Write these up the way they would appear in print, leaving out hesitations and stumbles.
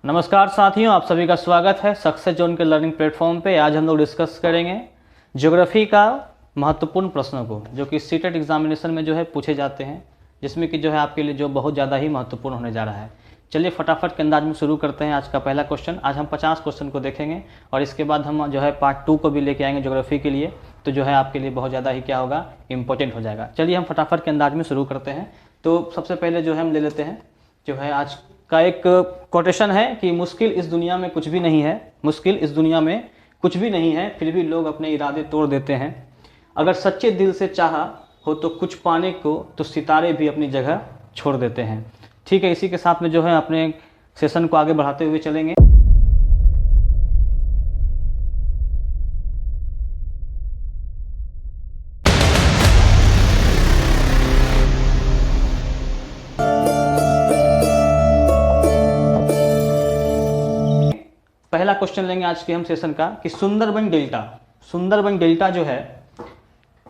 नमस्कार साथियों, आप सभी का स्वागत है सक्सेस जोन के लर्निंग प्लेटफॉर्म पे। आज हम लोग डिस्कस करेंगे ज्योग्राफी का महत्वपूर्ण प्रश्नों को, जो कि सीटेट एग्जामिनेशन में जो है पूछे जाते हैं, जिसमें कि जो है आपके लिए जो बहुत ज़्यादा ही महत्वपूर्ण होने जा रहा है। चलिए फटाफट के अंदाज में शुरू करते हैं आज का पहला क्वेश्चन। आज हम 50 क्वेश्चन को देखेंगे और इसके बाद हम जो है पार्ट 2 को भी लेके आएंगे ज्योग्राफी के लिए, तो जो है आपके लिए बहुत ज़्यादा ही क्या होगा, इंपॉर्टेंट हो जाएगा। चलिए हम फटाफट के अंदाज में शुरू करते हैं। तो सबसे पहले जो है हम ले लेते हैं जो है आज का एक कोटेशन है कि मुश्किल इस दुनिया में कुछ भी नहीं है, मुश्किल इस दुनिया में कुछ भी नहीं है, फिर भी लोग अपने इरादे तोड़ देते हैं। अगर सच्चे दिल से चाहा हो तो कुछ पाने को, तो सितारे भी अपनी जगह छोड़ देते हैं। ठीक है, इसी के साथ में जो है अपने सेशन को आगे बढ़ाते हुए चलेंगे। पहला क्वेश्चन लेंगे आज के हम सेशन का कि सुंदरबन डेल्टा जो है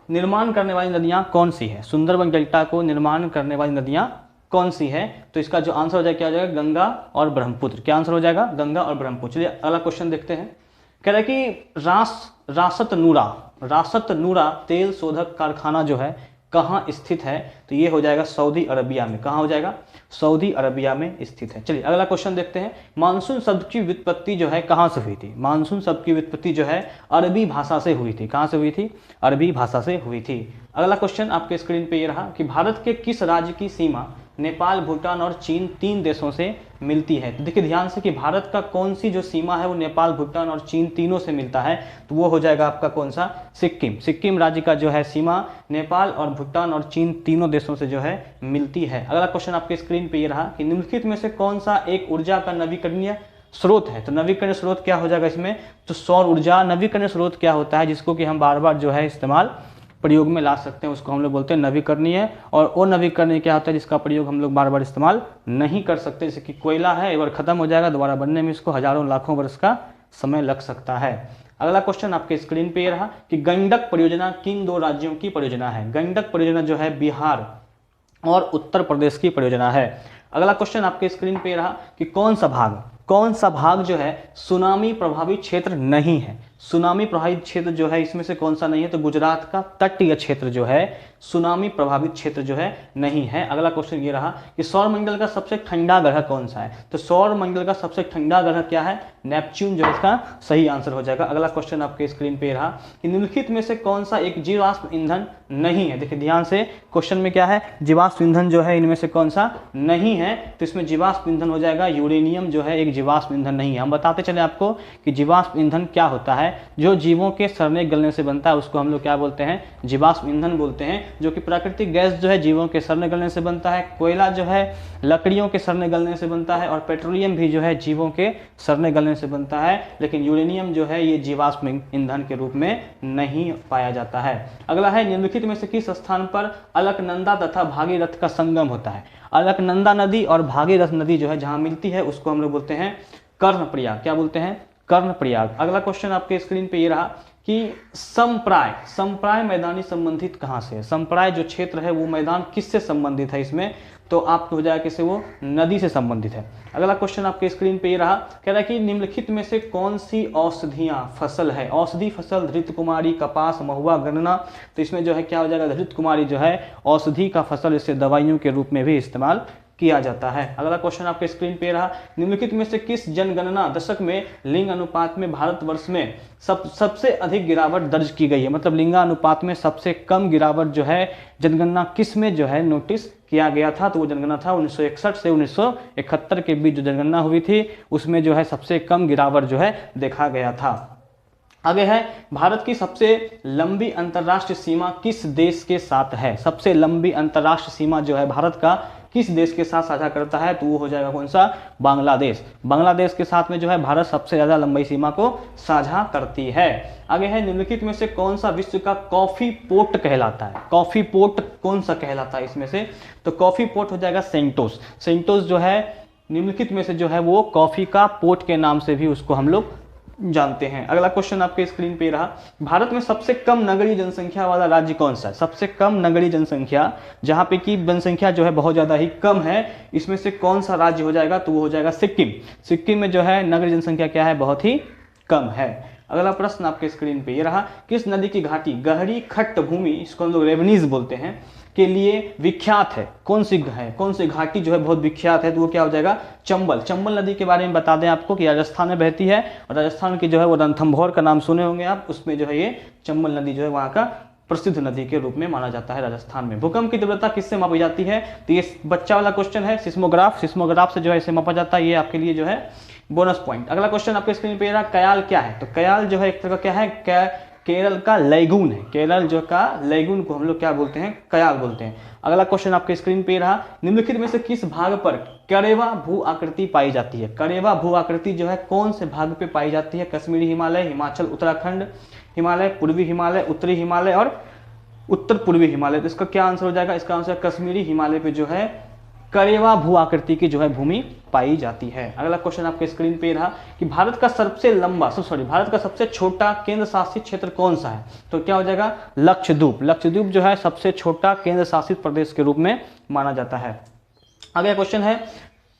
निर्माण करने वाली नदियां कौन सी है। सुंदरबन डेल्टा को निर्माण करने वाली नदियां कौन सी है? तो इसका जो आंसर हो जाएगा क्या हो जाएगा, गंगा और ब्रह्मपुत्र। क्या आंसर हो जाएगा, गंगा और ब्रह्मपुत्र। चलिए अगला क्वेश्चन देखते हैं। कह रहा है कि रासत नूरा तेल शोधक कारखाना जो है कहाँ स्थित है? तो ये हो जाएगा सऊदी अरबिया में। कहाँ हो जाएगा, सऊदी अरबिया में स्थित है। चलिए अगला क्वेश्चन देखते हैं। मानसून शब्द की व्युत्पत्ति जो है कहाँ से हुई थी? मानसून शब्द की व्युत्पत्ति जो है अरबी भाषा से हुई थी। कहाँ से हुई थी? अरबी भाषा से हुई थी। अगला क्वेश्चन आपके स्क्रीन पे ये रहा कि भारत के किस राज्य की सीमा नेपाल, भूटान और चीन 3 देशों से मिलती है? तो देखिए ध्यान से कि भारत का कौन सी जो सीमा है वो नेपाल, भूटान और चीन तीनों से मिलता है, तो वो हो जाएगा आपका कौन सा, सिक्किम। सिक्किम राज्य का जो है सीमा नेपाल और भूटान और चीन तीनों देशों से जो है मिलती है। अगला क्वेश्चन आपके स्क्रीन पे ये रहा कि निम्नलिखित में से कौन सा एक ऊर्जा का नवीकरणीय स्रोत है? तो नवीकरणीय स्रोत क्या हो जाएगा इसमें, तो सौर ऊर्जा। नवीकरणीय स्रोत क्या होता है, जिसको कि हम बार बार जो है इस्तेमाल प्रयोग में ला सकते हैं, उसको हम लोग बोलते हैं नवीकरणीय। और अनवीकरणीय क्या होता है, जिसका प्रयोग हम लोग बार बार इस्तेमाल नहीं कर सकते। जैसे कि कोयला है, एक बार खत्म हो जाएगा, दोबारा बनने में इसको हजारों लाखों वर्ष का समय लग सकता है। अगला क्वेश्चन आपके स्क्रीन पे ये रहा कि गंडक परियोजना किन 2 राज्यों की परियोजना है? गंडक परियोजना जो है बिहार और उत्तर प्रदेश की परियोजना है। अगला क्वेश्चन आपके स्क्रीन पे रहा कि कौन सा भाग जो है सुनामी प्रभावित क्षेत्र नहीं है? सुनामी प्रभावित क्षेत्र जो है इसमें से कौन सा नहीं है? तो गुजरात का तटीय क्षेत्र जो है सुनामी प्रभावित क्षेत्र जो है नहीं है। अगला क्वेश्चन ये रहा कि सौरमंडल का सबसे ठंडा ग्रह कौन सा है? तो सौरमंडल का सबसे ठंडा ग्रह क्या है, नेपच्यून जो इसका सही आंसर हो जाएगा। अगला क्वेश्चन आपके स्क्रीन पे रहा कि निम्नलिखित में से कौन सा एक जीवाश्म ईंधन नहीं है? देखिए ध्यान से, क्वेश्चन में क्या है, जीवाश्म ईंधन जो है इनमें से कौन सा नहीं है? तो इसमें जीवाश्म ईंधन हो जाएगा यूरेनियम जो है एक जीवाश्म ईंधन नहीं है। हम बताते चले आपको कि जीवाश्म ईंधन क्या होता है। जो जीवों के सड़ने गलने से बनता है उसको हम लोग क्या बोलते हैं, जीवाश्म ईंधन बोलते हैं। जो कि प्राकृतिक गैस जो है जीवों के सड़ने गलने से बनता है, कोयला जो है लकड़ियों के सड़ने गलने से बनता है, और पेट्रोलियम भी जो है जीवों के सड़ने गलने से बनता है। लेकिन यूरेनियम जो है ये जीवाश्म ईंधन के रूप में नहीं पाया जाता है। अगला है निम्नलिखित में से किस स्थान पर अलकनंदा तथा भागीरथ का संगम होता है? अलकनंदा नदी और भागीरथ नदी जो है जहां मिलती है उसको हम लोग बोलते हैं कर्णप्रयाग। क्या बोलते हैं, कर्णप्रयाग। अगला क्वेश्चन आपके स्क्रीन पे ये रहा कि संप्राय मैदानी संबंधित कहाँ से है? संप्राय जो क्षेत्र है वो मैदान किससे संबंधित है इसमें? तो आपको हो जाएगा किससे, वो नदी से संबंधित है। अगला क्वेश्चन आपके स्क्रीन पे ये रहा, कह रहा है कि निम्नलिखित में से कौन सी औषधियां फसल है? औषधि फसल धृत कुमारी, कपास, महुआ, गन्ना। तो इसमें जो है क्या हो जाएगा, धृत कुमारी जो है औषधि का फसल, इसे दवाइयों के रूप में भी इस्तेमाल किया जाता है। अगला क्वेश्चन आपके स्क्रीन पे रहा, निम्नलिखित में से किस जनगणना दशक में लिंग अनुपात में भारतवर्ष में सबसे अधिक गिरावट दर्ज की गई है? मतलब लिंगानुपात में सबसे कम गिरावट जो है जनगणना किस में जो है नोटिस किया गया था? तो वो जनगणना था 1961 से 1971 के बीच जो जनगणना हुई थी उसमें जो है सबसे कम गिरावट जो है देखा गया था। आगे है, भारत की सबसे लंबी अंतर्राष्ट्रीय सीमा किस देश के साथ है? सबसे लंबी अंतर्राष्ट्रीय सीमा जो है भारत का किस देश के साथ साझा करता है? तो वो हो जाएगा कौन सा, बांग्लादेश। बांग्लादेश के साथ में जो है भारत सबसे ज्यादा लंबी सीमा को साझा करती है। आगे है, निम्नलिखित में से कौन सा विश्व का कॉफी पोर्ट कहलाता है? कॉफी पोर्ट कौन सा कहलाता है इसमें से? तो कॉफी पोर्ट हो जाएगा सेंटोस। सेंटोस जो है निम्नलिखित में से जो है वो कॉफी का पोर्ट के नाम से भी उसको हम लोग जानते हैं। अगला क्वेश्चन आपके स्क्रीन पे रहा, भारत में सबसे कम नगरीय जनसंख्या वाला राज्य कौन सा है? सबसे कम नगरीय जनसंख्या, जहां पे की जनसंख्या जो है बहुत ज्यादा ही कम है, इसमें से कौन सा राज्य हो जाएगा? तो वो हो जाएगा सिक्किम। सिक्किम में जो है नगरीय जनसंख्या क्या है? बहुत ही कम है। अगला प्रश्न आपके स्क्रीन पे ये रहा, किस नदी की घाटी गहरी खट्ट भूमि, इसको हम लोग रेवनीज बोलते हैं, के लिए विख्यात है? कौन सी घाटी जो है बहुत विख्यात है? तो वो क्या हो जाएगा? चंबल। चंबल नदी के बारे में बता दें आपको कि राजस्थान में बहती है, और राजस्थान की जो है वो रणथंभौर का नाम सुने होंगे आप, उसमें जो है ये चंबल नदी जो है वहाँ का प्रसिद्ध नदी के रूप में माना जाता है राजस्थान में। भूकंप की तीव्रता किससे मापी जाती है? तो ये बच्चा वाला क्वेश्चन है, सिस्मोग्राफ। सिस्मोग्राफ से जो है इसे मापा जाता है, ये आपके लिए जो है बोनस पॉइंट। अगला क्वेश्चन आपके स्क्रीन पे रहा, कयाल क्या है? तो कयाल जो है एक तरह का क्या है? केरल का लैगून है। केरल जो का लैगून को हम लोग क्या बोलते हैं? कयाल बोलते हैं। अगला क्वेश्चन आपके स्क्रीन पे रहा, निम्नलिखित में से किस भाग पर करेवा भू आकृति पाई जाती है? करेवा भू आकृति जो है कौन से भाग पे पाई जाती है? कश्मीरी हिमालय, हिमाचल उत्तराखंड हिमालय, पूर्वी हिमालय, उत्तरी हिमालय और उत्तर पूर्वी हिमालय। तो इसका क्या आंसर हो जाएगा? इसका आंसर कश्मीरी हिमालय पे जो है करेवा भू आकृति की जो है भूमि पाई जाती है। अगला क्वेश्चन आपके स्क्रीन पे रहा कि भारत का सबसे छोटा केंद्र शासित क्षेत्र कौन सा है? तो क्या हो जाएगा? लक्षद्वीप। लक्षद्वीप जो है सबसे छोटा केंद्र शासित प्रदेश के रूप में माना जाता है।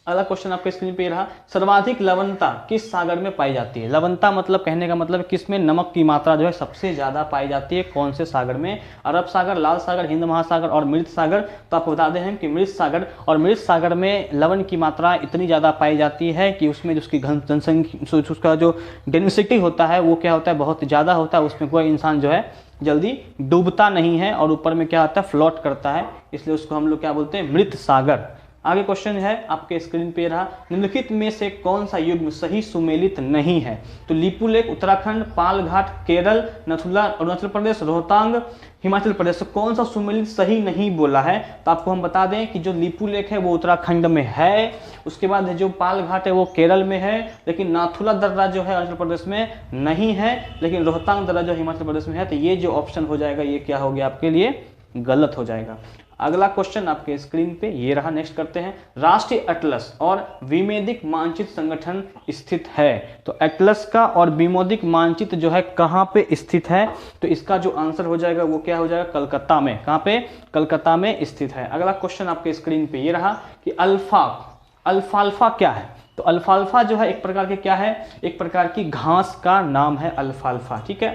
अगला क्वेश्चन आपके स्क्रीन पे रहा, सर्वाधिक लवणता किस सागर में पाई जाती है? लवणता मतलब कहने का मतलब किसमें नमक की मात्रा जो है सबसे ज्यादा पाई जाती है? कौन से सागर में? अरब सागर, लाल सागर, हिंद महासागर और मृत सागर। तो आपको बता दें कि मृत सागर, और मृत सागर में लवण की मात्रा इतनी ज्यादा पाई जाती है कि उसमें उसकी जनसंख्या, उसका जो डेंसिटी होता है वो क्या होता है? बहुत ज्यादा होता है। उसमें कोई इंसान जो है जल्दी डूबता नहीं है, और ऊपर में क्या होता है? फ्लोट करता है, इसलिए उसको हम लोग क्या बोलते हैं? मृत सागर। आगे क्वेश्चन है आपके स्क्रीन पे रहा, निम्नलिखित में से कौन सा युग्म सही सुमेलित नहीं है? तो लिपुलेख उत्तराखंड, पालघाट केरल, नथुला अरुणाचल प्रदेश, रोहतांग हिमाचल प्रदेश। तो कौन सा सुमेलित सही नहीं बोला है? तो आपको हम बता दें कि जो लिपुलेख है वो उत्तराखंड में है, उसके बाद जो पालघाट है वो केरल में है, लेकिन नाथुला दर्रा जो है अरुणाचल प्रदेश में नहीं है, लेकिन रोहतांग दर्रा जो हिमाचल प्रदेश में है। तो ये जो ऑप्शन हो जाएगा ये क्या हो गया आपके लिए? गलत हो जाएगा। अगला क्वेश्चन आपके स्क्रीन पे ये रहा, नेक्स्ट करते हैं, राष्ट्रीय एटलस और विमेदिक मानचित्र संगठन स्थित है? तो एटलस का और विमेदिक मानचित्र जो है कहाँ पे स्थित है? तो इसका जो आंसर हो जाएगा वो क्या हो जाएगा? कलकत्ता में। कहाँ पे? कलकत्ता में स्थित है। अगला क्वेश्चन आपके स्क्रीन पे ये रहा कि अल्फाल्फा क्या है? तो अल्फाल्फा जो है एक प्रकार के क्या है? एक प्रकार की घास का नाम है अल्फाल्फा। ठीक है,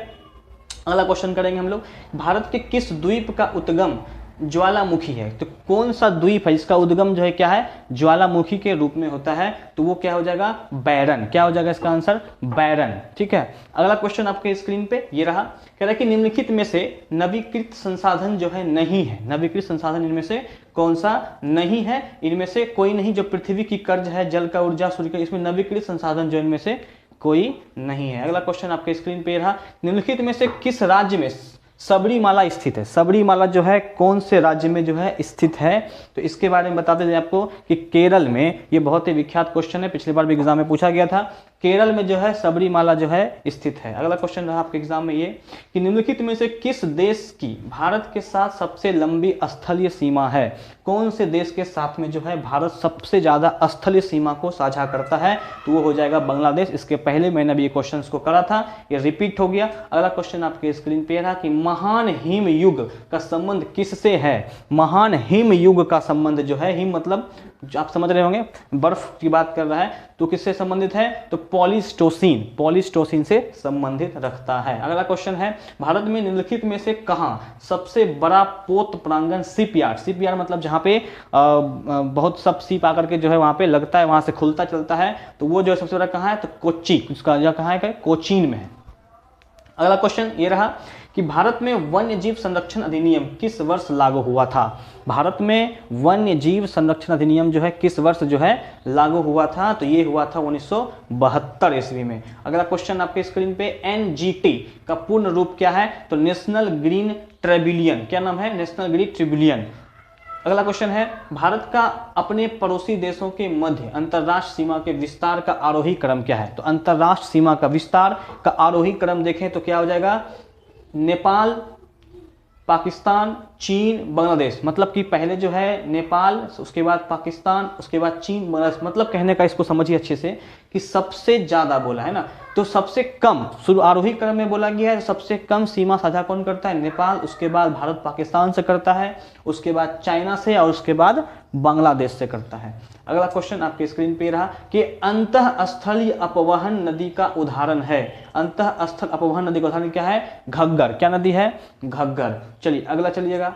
अगला क्वेश्चन करेंगे हम लोग, भारत के किस द्वीप का उद्गम ज्वालामुखी है? तो कौन सा द्वीप है जिसका उद्गम जो है क्या है? ज्वालामुखी के रूप में होता है? तो वो क्या हो जाएगा? बैरन। क्या हो जाएगा इसका आंसर? बैरन। ठीक है, अगला क्वेश्चन आपके स्क्रीन पे ये रहा, कह रहा है कि निम्नलिखित में से नवीकृत संसाधन जो है नहीं है। नवीकृत संसाधन इनमें से कौन सा नहीं है? इनमें से कोई नहीं। जो पृथ्वी की कर्ज है, जल का, ऊर्जा, सूर्य का, इसमें नवीकृत संसाधन जो इनमें से कोई नहीं है। अगला क्वेश्चन आपके स्क्रीन पे रहा, निम्नलिखित में से किस राज्य में सबरीमाला स्थित है? सबरीमाला जो है कौन से राज्य में जो है स्थित है? तो इसके बारे में बताते हैं आपको कि केरल में। ये बहुत ही विख्यात क्वेश्चन है, पिछली बार भी एग्जाम में पूछा गया था। केरल में जो है सबरीमाला जो है स्थित है। अगला क्वेश्चन रहा आपके एग्जाम में ये कि निम्नलिखित में से किस देश की भारत के साथ सबसे लंबी स्थलीय सीमा है? कौन से देश के साथ में जो है भारत सबसे ज्यादा स्थलीय सीमा को साझा करता है? तो वो हो जाएगा बांग्लादेश। इसके पहले मैंने अभी ये क्वेश्चन को करा था, ये रिपीट हो गया। अगला क्वेश्चन आपके स्क्रीन पे रहा कि महान हिम युग का संबंध किससे है? महान हिम युग का संबंध जो है, हिम मतलब आप समझ रहे होंगे बर्फ की बात कर रहा है, तो किससे संबंधित है? तो पॉलीस्टोसिन से संबंधित रखता है। अगला क्वेश्चन है, भारत में निम्नलिखित में से कहां सबसे बड़ा पोत प्रांगण शिपयार्ड मतलब जहां पे बहुत सब शिप आकर के जो है वहां पे लगता है, वहां से खुलता चलता है, तो वो जो है सबसे बड़ा कहां है? तो कोच्चि, उसका जगह कहां है? कोचीन में है। अगला क्वेश्चन ये रहा कि भारत में वन्य जीव संरक्षण अधिनियम किस वर्ष लागू हुआ था? भारत में वन्य जीव संरक्षण अधिनियम जो है किस वर्ष जो है लागू हुआ था? तो ये हुआ था 1972 ईस्वी में। अगला क्वेश्चन आपके स्क्रीन पे, एनजीटी का पूर्ण रूप क्या है? तो नेशनल ग्रीन ट्रिब्यूनल। क्या नाम है? National green tribunal. अगला क्वेश्चन है, भारत का अपने पड़ोसी देशों के मध्य अंतरराष्ट्रीय सीमा के विस्तार का आरोही क्रम क्या है? तो अंतरराष्ट्रीय सीमा का विस्तार का आरोही क्रम देखें तो क्या हो जाएगा? नेपाल, पाकिस्तान, चीन, बांग्लादेश, मतलब कि पहले जो है नेपाल, उसके बाद पाकिस्तान, उसके बाद चीन, बांग्लादेश, मतलब कहने का इसको समझिए अच्छे से कि सबसे ज़्यादा बोला है ना, तो सबसे कम शुरू आरोही क्रम में बोला गया है, सबसे कम सीमा साझा कौन करता है? नेपाल, उसके बाद भारत पाकिस्तान से करता है, उसके बाद चाइना से और उसके बाद बांग्लादेश से करता है। अगला क्वेश्चन आपके स्क्रीन पे रहा कि अंतःस्थलीय अपवहन नदी का उदाहरण है। अंतःस्थल अपवहन नदी का उदाहरण क्या है? घग्गर। क्या नदी है? घग्गर। चलिए अगला चलिएगा,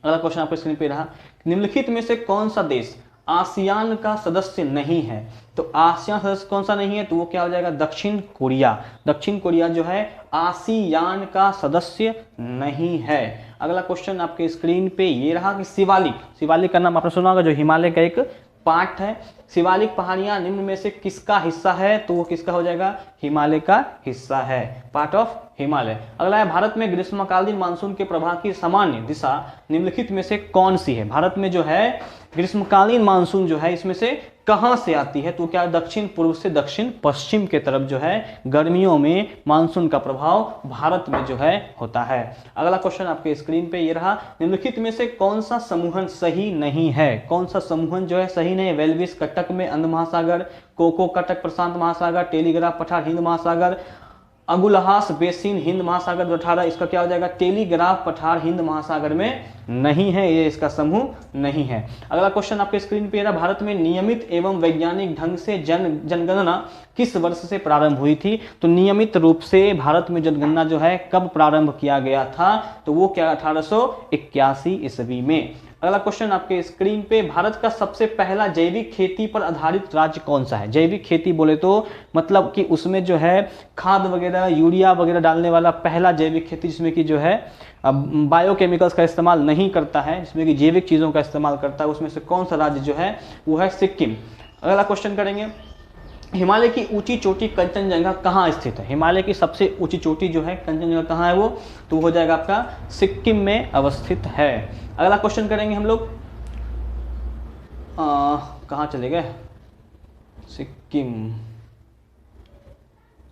अगला क्वेश्चन आपके स्क्रीन पे रहा, निम्नलिखित में से कौन सा देश आसियान का सदस्य नहीं है? तो आसियान सदस्य कौन सा नहीं है? तो वो क्या हो जाएगा? दक्षिण कोरिया। दक्षिण कोरिया जो है आसियान का सदस्य नहीं है। अगला क्वेश्चन आपके स्क्रीन पे ये रहा कि शिवालिक, शिवालिक का नाम आपने सुना होगा, जो हिमालय का एक पार्ट है। शिवालिक पहाड़ियां निम्न में से किसका हिस्सा है? तो वो किसका हो जाएगा? हिमालय का हिस्सा है, पार्ट ऑफ हिमालय। अगला है, भारत में ग्रीष्मकालीन मानसून के प्रवाह की सामान्य दिशा निम्नलिखित में से कौन सी है? भारत में जो है ग्रीष्मकालीन मानसून जो है इसमें से कहां से आती है? तो क्या दक्षिण पूर्व से दक्षिण पश्चिम के तरफ जो है गर्मियों में मानसून का प्रभाव भारत में जो है होता है। अगला क्वेश्चन आपके स्क्रीन पे ये रहा, निम्नलिखित में से कौन सा समूहन सही नहीं है? कौन सा समूहन जो है सही नहीं है? वेल्विस कटक में अंध महासागर, कोको कटक प्रशांत महासागर, टेलीग्राफ पठार हिंद महासागर, अगुलहास बेसिन हिंद महासागर 18, इसका क्या हो जाएगा? टेलीग्राफ पठार हिंद महासागर में नहीं है, ये इसका समूह नहीं है। अगला क्वेश्चन आपके स्क्रीन पे रहा, भारत में नियमित एवं वैज्ञानिक ढंग से जनगणना किस वर्ष से प्रारंभ हुई थी? तो नियमित रूप से भारत में जनगणना जो है कब प्रारंभ किया गया था? तो वो क्या 1881 ईस्वी में। अगला क्वेश्चन आपके स्क्रीन पे, भारत का सबसे पहला जैविक खेती पर आधारित राज्य कौन सा है? जैविक खेती बोले तो मतलब कि उसमें जो है खाद वगैरह यूरिया वगैरह डालने वाला पहला जैविक खेती, जिसमें कि जो है बायोकेमिकल्स का इस्तेमाल नहीं करता है, जिसमें कि जैविक चीज़ों का इस्तेमाल करता है, उसमें से कौन सा राज्य जो है वो है सिक्किम। अगला क्वेश्चन करेंगे, हिमालय की ऊंची चोटी कंचनजंगा कहाँ स्थित है? हिमालय की सबसे ऊंची चोटी जो है कंचनजंगा कहाँ है? वो तो हो जाएगा आपका सिक्किम में अवस्थित है। अगला क्वेश्चन करेंगे हम लोग, कहाँ चले गए? सिक्किम,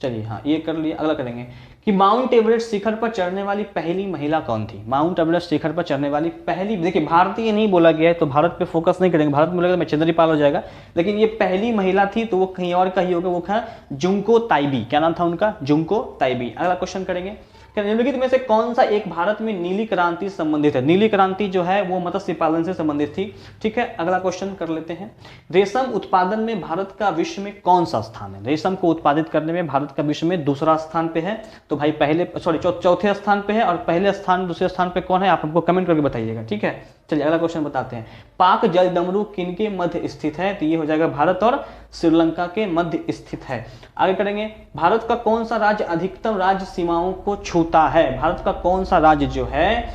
चलिए हाँ ये कर लिया। अगला करेंगे कि माउंट एवरेस्ट शिखर पर चढ़ने वाली पहली महिला कौन थी? माउंट एवरेस्ट शिखर पर चढ़ने वाली पहली, देखिए भारतीय नहीं बोला गया है तो भारत पे फोकस नहीं करेंगे, भारत में बोलेगा मच्छिंद्री पाल हो जाएगा, लेकिन ये पहली महिला थी तो वो कहीं और का ही होगा, वो था जुंको ताइबी। क्या नाम था उनका? जुंको ताइबी। अगला क्वेश्चन करेंगे, निम्नलिखित में से कौन सा एक भारत में नीली क्रांति संबंधित है? नीली क्रांति जो है वो मत्स्य पालन से संबंधित थी। ठीक है, अगला क्वेश्चन कर लेते हैं, रेशम उत्पादन में भारत का विश्व में कौन सा स्थान है? रेशम को उत्पादित करने में भारत का विश्व में दूसरा स्थान पे है। तो भाई पहले चौथे स्थान पे है, और पहले स्थान दूसरे स्थान पे कौन है आप हमको कमेंट करके बताइएगा। ठीक है, चलिए अगला क्वेश्चन बताते हैं, पाक जलडमरू किनके मध्य स्थित है? तो ये हो जाएगा भारत और श्रीलंका के मध्य स्थित है। आगे करेंगे, भारत का कौन सा राज्य अधिकतम राज्य सीमाओं को छूता है? भारत का कौन सा राज्य जो है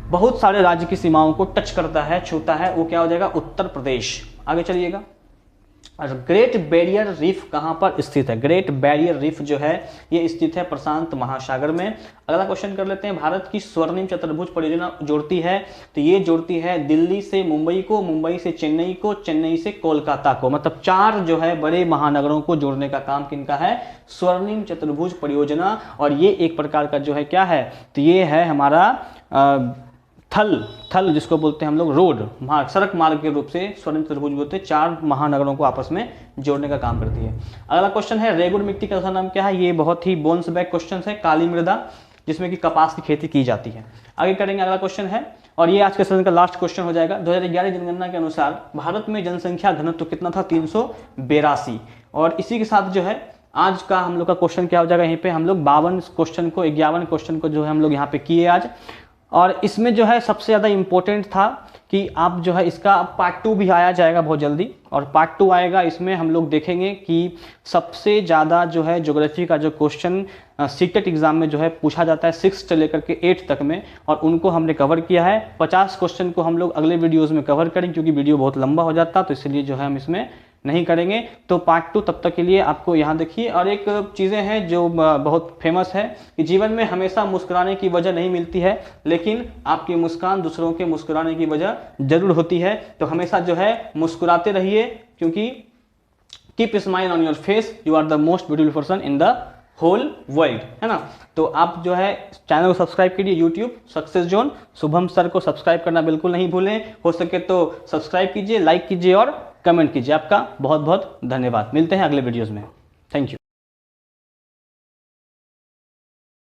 बहुत सारे राज्य की सीमाओं को टच करता है, छूता है? वो क्या हो जाएगा? उत्तर प्रदेश। आगे चलिएगा, ग्रेट बैरियर रीफ कहां पर स्थित है? ग्रेट बैरियर रीफ जो है ये स्थित है प्रशांत महासागर में। अगला क्वेश्चन कर लेते हैं, भारत की स्वर्णिम चतुर्भुज परियोजना जोड़ती है? तो ये जोड़ती है दिल्ली से मुंबई को, मुंबई से चेन्नई को, चेन्नई से कोलकाता को, मतलब 4 जो है बड़े महानगरों को जोड़ने का काम किनका है? स्वर्णिम चतुर्भुज परियोजना। और ये एक प्रकार का जो है क्या है? तो ये है हमारा थल जिसको बोलते हैं हम लोग रोड मार्ग, सड़क मार्ग के रूप से स्वर्णिम चतुर्भुज बोलते हैं, 4 महानगरों को आपस में जोड़ने का काम करती है। अगला क्वेश्चन है, रेगुड़ मिट्टी का दूसरा नाम क्या है? ये बहुत ही बोन्स बैक क्वेश्चन है, काली मृदा जिसमें कि कपास की खेती की जाती है। आगे करेंगे, अगला क्वेश्चन है और ये आज के सेशन का लास्ट क्वेश्चन हो जाएगा। 2011 जनगणना के अनुसार भारत में जनसंख्या घनत्व कितना था? 382। और इसी के साथ जो है आज का हम लोग का क्वेश्चन क्या हो जाएगा? यहीं पे हम लोग 51 क्वेश्चन को जो है हम लोग यहाँ पे किए आज। और इसमें जो है सबसे ज़्यादा इम्पोर्टेंट था कि आप जो है इसका पार्ट 2 भी आया जाएगा बहुत जल्दी, और पार्ट 2 आएगा, इसमें हम लोग देखेंगे कि सबसे ज़्यादा जो है ज्योग्राफी का जो क्वेश्चन सीटेट एग्जाम में जो है पूछा जाता है 6 से लेकर के 8 तक में, और उनको हमने कवर किया है। 50 क्वेश्चन को हम लोग अगले वीडियोज़ में कवर करेंगे क्योंकि वीडियो बहुत लंबा हो जाता, तो इसलिए जो है हम इसमें नहीं करेंगे। तो पार्ट 2 तब तक के लिए आपको यहाँ देखिए। और एक चीज़ें हैं जो बहुत फेमस है कि जीवन में हमेशा मुस्कुराने की वजह नहीं मिलती है, लेकिन आपकी मुस्कान दूसरों के मुस्कुराने की वजह जरूर होती है। तो हमेशा जो है मुस्कुराते रहिए, क्योंकि keep smile on your face, you are the most beautiful person in the whole world, है ना। तो आप जो है चैनल को सब्सक्राइब कीजिए, YouTube success zone Shubham sir को सब्सक्राइब करना बिल्कुल नहीं भूलें। हो सके तो सब्सक्राइब कीजिए, लाइक कीजिए और कमेंट कीजिए। आपका बहुत बहुत धन्यवाद। मिलते हैं अगले वीडियोज़ में।